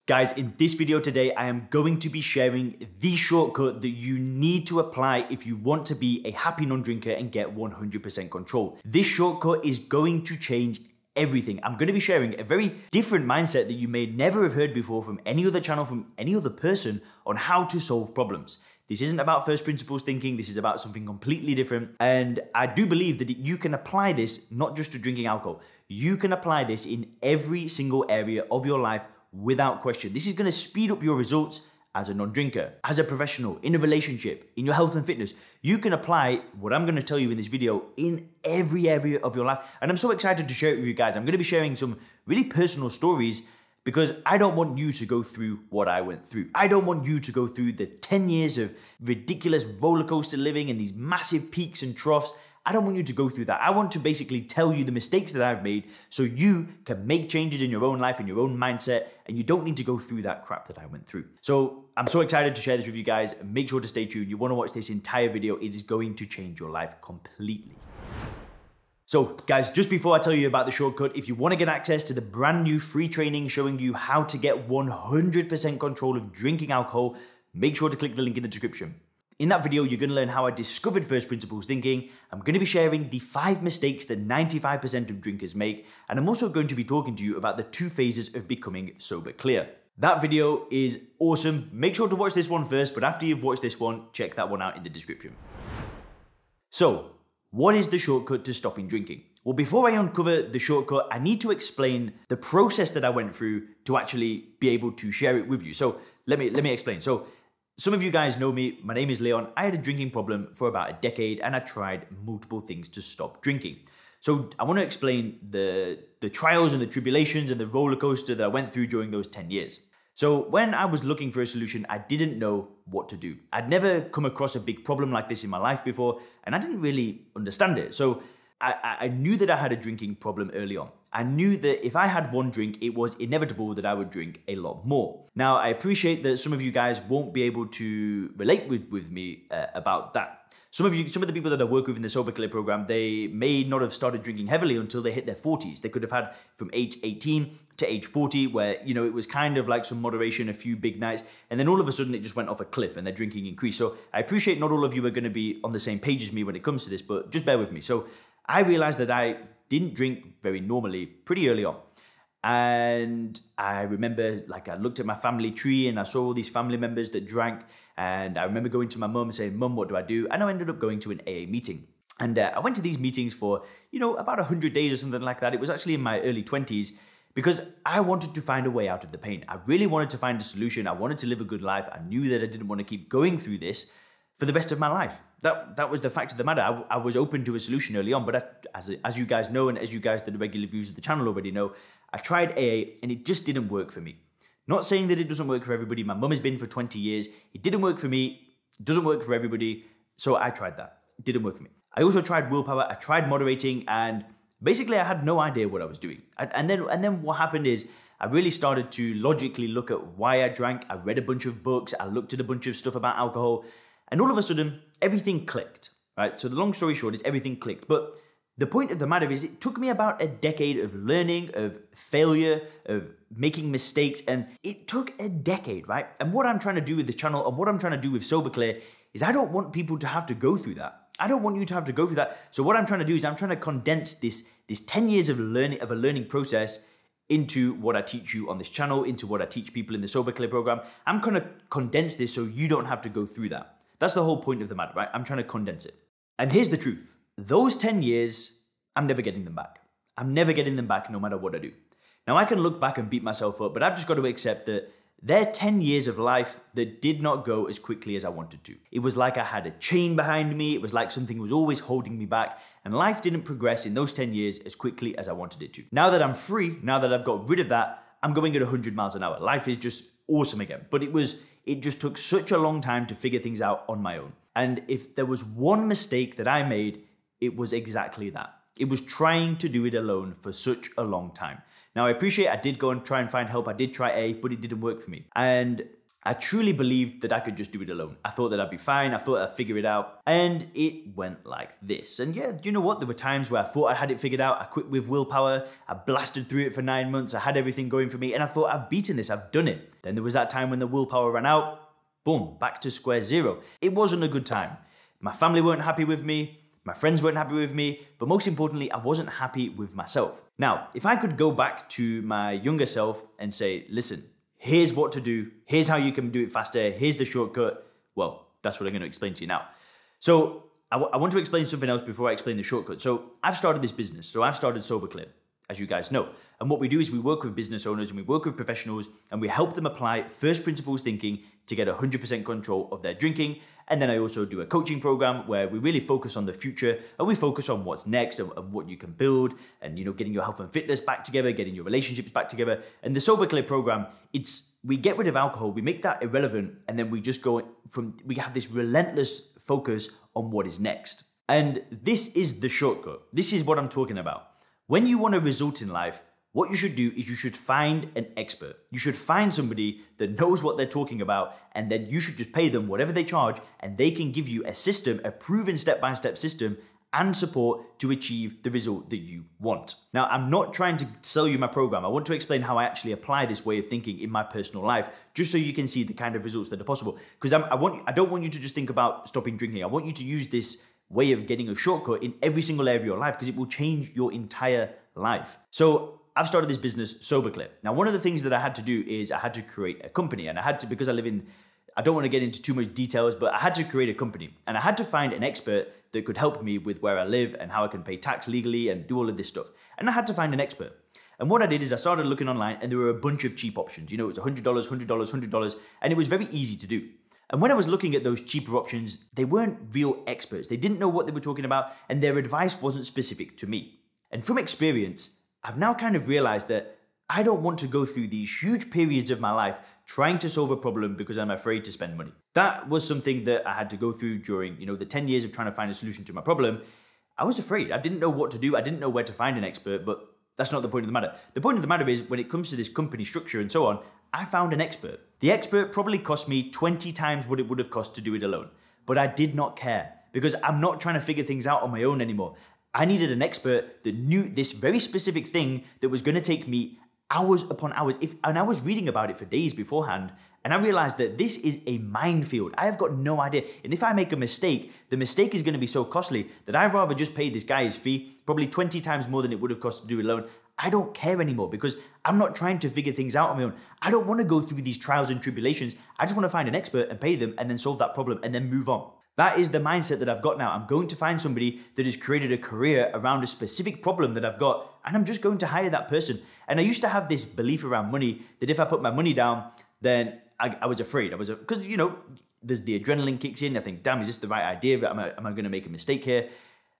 Guys, in this video today, I am going to be sharing the shortcut that you need to apply if you want to be a happy non-drinker and get 100% control. This shortcut is going to change everything. I'm going to be sharing a very different mindset that you may never have heard before from any other channel, from any other person on how to solve problems. This isn't about first principles thinking, this is about something completely different. And I do believe that you can apply this not just to drinking alcohol. You can apply this in every single area of your life without question. This is going to speed up your results as a non-drinker, as a professional, in a relationship, in your health and fitness. You can apply what I'm going to tell you in this video in every area of your life. And I'm so excited to share it with you guys. I'm going to be sharing some really personal stories because I don't want you to go through what I went through. I don't want you to go through the 10 years of ridiculous roller coaster living and these massive peaks and troughs. I don't want you to go through that. I want to basically tell you the mistakes that I've made so you can make changes in your own life and your own mindset, and you don't need to go through that crap that I went through. So I'm so excited to share this with you guys. Make sure to stay tuned. You want to watch this entire video. It is going to change your life completely. So guys, just before I tell you about the shortcut, if you want to get access to the brand new free training showing you how to get 100% control of drinking alcohol, make sure to click the link in the description. In that video, you're going to learn how I discovered first principles thinking. I'm going to be sharing the 5 mistakes that 95% of drinkers make, and I'm also going to be talking to you about the 2 phases of becoming sober clear. That video is awesome. Make sure to watch this one first, but after you've watched this one, check that one out in the description. So, what is the shortcut to stopping drinking? Well, before I uncover the shortcut, I need to explain the process that I went through to actually be able to share it with you. So let me explain. So some of you guys know me. My name is Leon. I had a drinking problem for about a decade and I tried multiple things to stop drinking. So I want to explain the trials and the tribulations and the roller coaster that I went through during those 10 years. So when I was looking for a solution, I didn't know what to do. I'd never come across a big problem like this in my life before, and I didn't really understand it. So I knew that I had a drinking problem early on. I knew that if I had one drink, it was inevitable that I would drink a lot more. Now, I appreciate that some of you guys won't be able to relate with me about that. Some of the people that I work with in the Sober Clear program, they may not have started drinking heavily until they hit their 40s. They could have had from age 18 to age 40 where, you know, it was kind of like some moderation, a few big nights, and then all of a sudden it just went off a cliff and their drinking increased. So I appreciate not all of you are going to be on the same page as me when it comes to this, but just bear with me. So I realized that I didn't drink very normally pretty early on. And I remember, like, I looked at my family tree and I saw all these family members that drank. And I remember going to my mum and saying, "Mum, what do I do?" And I ended up going to an AA meeting. And I went to these meetings for, you know, about 100 days or something like that. It was actually in my early 20s because I wanted to find a way out of the pain. I really wanted to find a solution. I wanted to live a good life. I knew that I didn't want to keep going through this for the rest of my life. That was the fact of the matter. I was open to a solution early on, but as you guys know, and as you guys that are regular viewers of the channel already know, I tried AA and it just didn't work for me. Not saying that it doesn't work for everybody. My mum has been for 20 years. It didn't work for me. It doesn't work for everybody. So I tried that. It didn't work for me. I also tried willpower. I tried moderating, and basically I had no idea what I was doing. And then what happened is I really started to logically look at why I drank. I read a bunch of books. I looked at a bunch of stuff about alcohol. And all of a sudden, everything clicked, right? So the long story short is everything clicked. But the point of the matter is it took me about a decade of learning, of failure, of making mistakes, and it took a decade, right? And what I'm trying to do with the channel and what I'm trying to do with Sober Clear is I don't want people to have to go through that. I don't want you to have to go through that. So what I'm trying to do is I'm trying to condense this 10 years of learning, of a learning process, into what I teach you on this channel, into what I teach people in the Sober Clear program. I'm going to condense this so you don't have to go through that. That's the whole point of the matter, right? I'm trying to condense it. And here's the truth. Those 10 years, I'm never getting them back. I'm never getting them back no matter what I do. Now, I can look back and beat myself up, but I've just got to accept that they're 10 years of life that did not go as quickly as I wanted to. It was like I had a chain behind me. It was like something was always holding me back, and life didn't progress in those 10 years as quickly as I wanted it to. Now that I'm free, now that I've got rid of that, I'm going at 100 miles an hour. Life is just awesome again. But it just took such a long time to figure things out on my own. And if there was one mistake that I made, it was exactly that. It was trying to do it alone for such a long time. Now, I appreciate I did go and try and find help. I did try A, but it didn't work for me. And I truly believed that I could just do it alone. I thought that I'd be fine. I thought I'd figure it out. And it went like this. And yeah, you know what? There were times where I thought I had it figured out. I quit with willpower. I blasted through it for 9 months. I had everything going for me. And I thought, I've beaten this. I've done it. Then there was that time when the willpower ran out. Boom, back to square zero. It wasn't a good time. My family weren't happy with me. My friends weren't happy with me. But most importantly, I wasn't happy with myself. Now, if I could go back to my younger self and say, listen, here's what to do. Here's how you can do it faster. Here's the shortcut. Well, that's what I'm going to explain to you now. So I want to explain something else before I explain the shortcut. So I've started this business. So I've started SoberClear, as you guys know. And what we do is we work with business owners and we work with professionals and we help them apply first principles thinking to get 100% control of their drinking. And then I also do a coaching program where we really focus on the future and we focus on what's next and what you can build and, you know, getting your health and fitness back together, getting your relationships back together. And the SoberClear program, we get rid of alcohol, we make that irrelevant, and then we just we have this relentless focus on what is next. And this is the shortcut. This is what I'm talking about. When you want a result in life, what you should do is you should find an expert. You should find somebody that knows what they're talking about, and then you should just pay them whatever they charge, and they can give you a system, a proven step-by-step system and support to achieve the result that you want. Now, I'm not trying to sell you my program. I want to explain how I actually apply this way of thinking in my personal life, just so you can see the kind of results that are possible. Because I don't want you to just think about stopping drinking. I want you to use this way of getting a shortcut in every single area of your life, because it will change your entire life. So I've started this business, SoberClear. Now, one of the things that I had to do is I had to create a company, and I had to, because I don't want to get into too much details, but I had to create a company, and I had to find an expert that could help me with where I live and how I can pay tax legally and do all of this stuff. And I had to find an expert. And what I did is I started looking online, and there were a bunch of cheap options. You know, it was $100, $100, $100, and it was very easy to do. And when I was looking at those cheaper options, they weren't real experts. They didn't know what they were talking about, and their advice wasn't specific to me. And from experience, I've now kind of realized that I don't want to go through these huge periods of my life trying to solve a problem because I'm afraid to spend money. That was something that I had to go through during, you know, the 10 years of trying to find a solution to my problem. I was afraid. I didn't know what to do. I didn't know where to find an expert, but that's not the point of the matter. The point of the matter is when it comes to this company structure and so on, I found an expert. The expert probably cost me 20 times what it would have cost to do it alone, but I did not care because I'm not trying to figure things out on my own anymore. I needed an expert that knew this very specific thing that was going to take me hours upon hours. And I was reading about it for days beforehand, and I realized that this is a minefield. I have got no idea. And if I make a mistake, the mistake is going to be so costly that I'd rather just pay this guy his fee, probably 20 times more than it would have cost to do it alone. I don't care anymore because I'm not trying to figure things out on my own. I don't want to go through these trials and tribulations. I just want to find an expert and pay them and then solve that problem and then move on. That is the mindset that I've got now. I'm going to find somebody that has created a career around a specific problem that I've got, and I'm just going to hire that person. And I used to have this belief around money that if I put my money down, then I was afraid. Because, you know, there's the adrenaline kicks in. I think, damn, is this the right idea? Am I going to make a mistake here?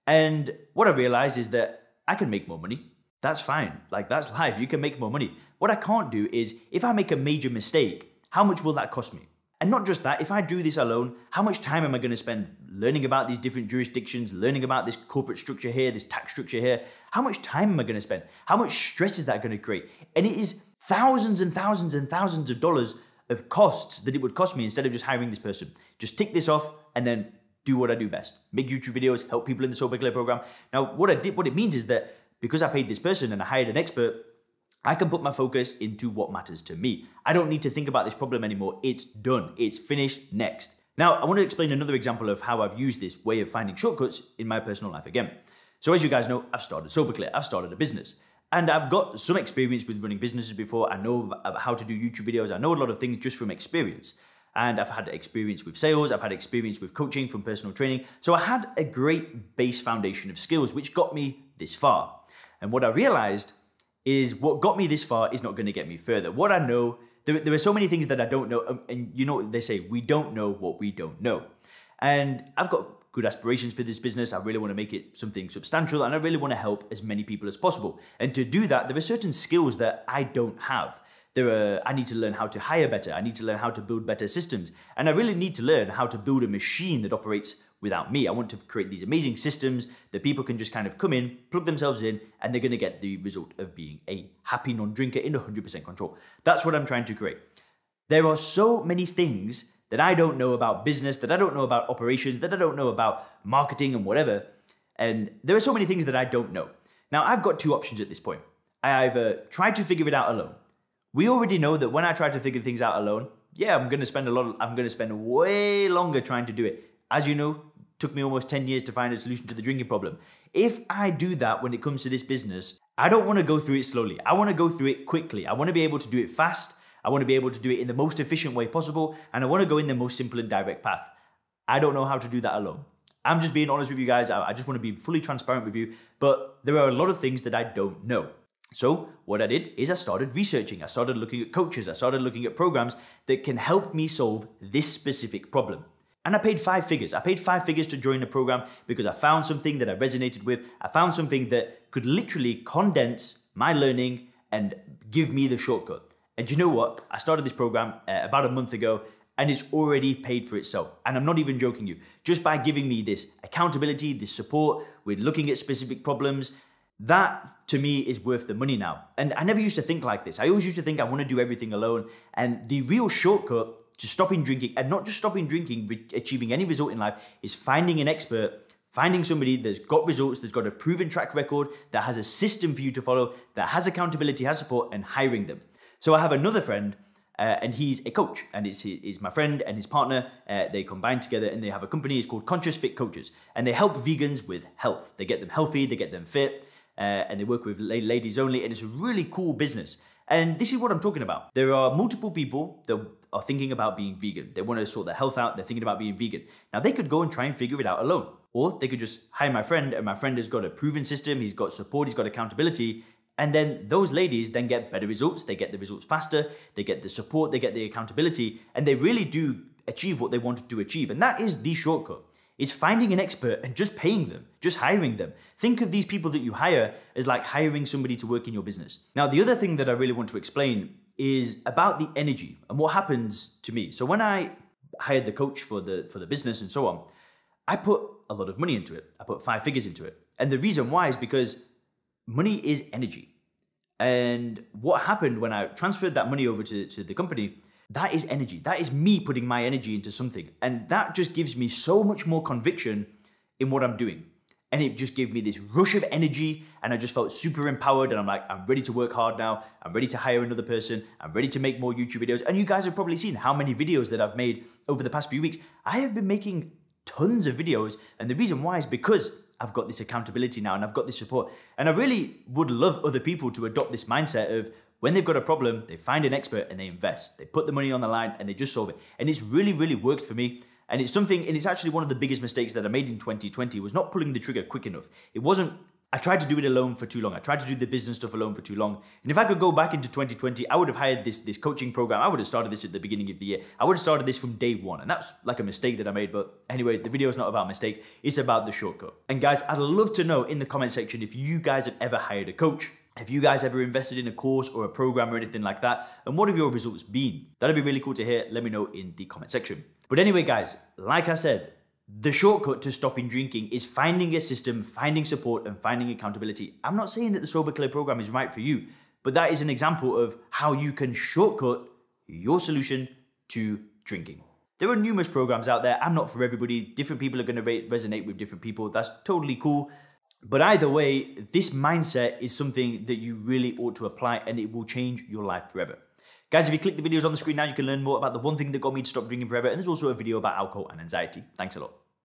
And what I realized is that I can make more money. That's fine. Like, that's life. You can make more money. What I can't do is, if I make a major mistake, how much will that cost me? And not just that, if I do this alone, how much time am I going to spend learning about these different jurisdictions, learning about this corporate structure here, this tax structure here? How much time am I going to spend? How much stress is that going to create? And it is thousands and thousands and thousands of dollars of costs that it would cost me instead of just hiring this person. Just tick this off and then do what I do best. Make YouTube videos, help people in the SoberClear program. Now, what it means is that because I paid this person and I hired an expert, I can put my focus into what matters to me. I don't need to think about this problem anymore. It's done. It's finished. Next. Now, I want to explain another example of how I've used this way of finding shortcuts in my personal life again. So as you guys know, I've started SoberClear. I've started a business. And I've got some experience with running businesses before. I know how to do YouTube videos. I know a lot of things just from experience. And I've had experience with sales. I've had experience with coaching from personal training. So I had a great base foundation of skills, which got me this far. And what I realized is what got me this far is not going to get me further. What I know, there are so many things that I don't know. And you know what they say, we don't know what we don't know. And I've got good aspirations for this business. I really want to make it something substantial, and I really want to help as many people as possible. And to do that, there are certain skills that I don't have. I need to learn how to hire better. I need to learn how to build better systems. And I really need to learn how to build a machine that operates without me. I want to create these amazing systems that people can just kind of come in, plug themselves in, and they're going to get the result of being a happy non-drinker in 100% control. That's what I'm trying to create. There are so many things that I don't know about business, that I don't know about operations, that I don't know about marketing and whatever. And there are so many things that I don't know. Now, I've got two options at this point. I either try to figure it out alone. We already know that when I try to figure things out alone, yeah, I'm going to spend way longer trying to do it. As you know, it took me almost 10 years to find a solution to the drinking problem. If I do that when it comes to this business, I don't want to go through it slowly. I want to go through it quickly. I want to be able to do it fast. I want to be able to do it in the most efficient way possible. And I want to go in the most simple and direct path. I don't know how to do that alone. I'm just being honest with you guys. I just want to be fully transparent with you. But there are a lot of things that I don't know. So what I did is I started researching. I started looking at coaches. I started looking at programs that can help me solve this specific problem. And I paid 5 figures. I paid 5 figures to join the program because I found something that I resonated with. I found something that could literally condense my learning and give me the shortcut. And you know what? I started this program about a month ago and it's already paid for itself. And I'm not even joking you. Just by giving me this accountability, this support, we're looking at specific problems, that to me is worth the money now. And I never used to think like this. I always used to think I want to do everything alone. And the real shortcut to stopping drinking, and not just stopping drinking, achieving any result in life, is finding an expert, finding somebody that's got results, that's got a proven track record, that has a system for you to follow, that has accountability, has support, and hiring them. So I have another friend, and he's a coach, and it's my friend and his partner. They combine together and they have a company. It's called Conscious Fit Coaches, and they help vegans with health. They get them healthy, they get them fit, and they work with ladies only, and it's a really cool business. And this is what I'm talking about. There are multiple people that are thinking about being vegan. They want to sort their health out. They're thinking about being vegan. Now they could go and try and figure it out alone, or they could just hire my friend, and my friend has got a proven system. He's got support. He's got accountability. And then those ladies then get better results. They get the results faster. They get the support. They get the accountability, and they really do achieve what they wanted to achieve. And that is the shortcut. It's finding an expert and just paying them, just hiring them. Think of these people that you hire as like hiring somebody to work in your business. Now, the other thing that I really want to explain is about the energy and what happens to me. So when I hired the coach for the business and so on, I put a lot of money into it. I put 5 figures into it. And the reason why is because money is energy. And what happened when I transferred that money over to the company, that is energy. That is me putting my energy into something. And that just gives me so much more conviction in what I'm doing. And it just gave me this rush of energy, and I just felt super empowered, and I'm like, I'm ready to work hard now. I'm ready to hire another person. I'm ready to make more YouTube videos. And you guys have probably seen how many videos that I've made over the past few weeks. I have been making tons of videos, and the reason why is because I've got this accountability now and I've got this support. And I really would love other people to adopt this mindset of when they've got a problem, they find an expert and they invest. They put the money on the line and they just solve it. And it's really, really worked for me. And it's something, and it's actually one of the biggest mistakes that I made in 2020 was not pulling the trigger quick enough. I tried to do it alone for too long. I tried to do the business stuff alone for too long. And if I could go back into 2020, I would have hired this coaching program. I would have started this at the beginning of the year. I would have started this from day one. And that's like a mistake that I made. But anyway, the video is not about mistakes. It's about the shortcut. And guys, I'd love to know in the comment section if you guys have ever hired a coach. Have you guys ever invested in a course or a program or anything like that? And what have your results been? That'd be really cool to hear. Let me know in the comment section. But anyway, guys, like I said, the shortcut to stopping drinking is finding a system, finding support, and finding accountability. I'm not saying that the Sober Clear program is right for you, but that is an example of how you can shortcut your solution to drinking. There are numerous programs out there. I'm not for everybody. Different people are going to resonate with different people. That's totally cool. But either way, this mindset is something that you really ought to apply, and it will change your life forever. Guys, if you click the videos on the screen now, you can learn more about the one thing that got me to stop drinking forever. And there's also a video about alcohol and anxiety. Thanks a lot.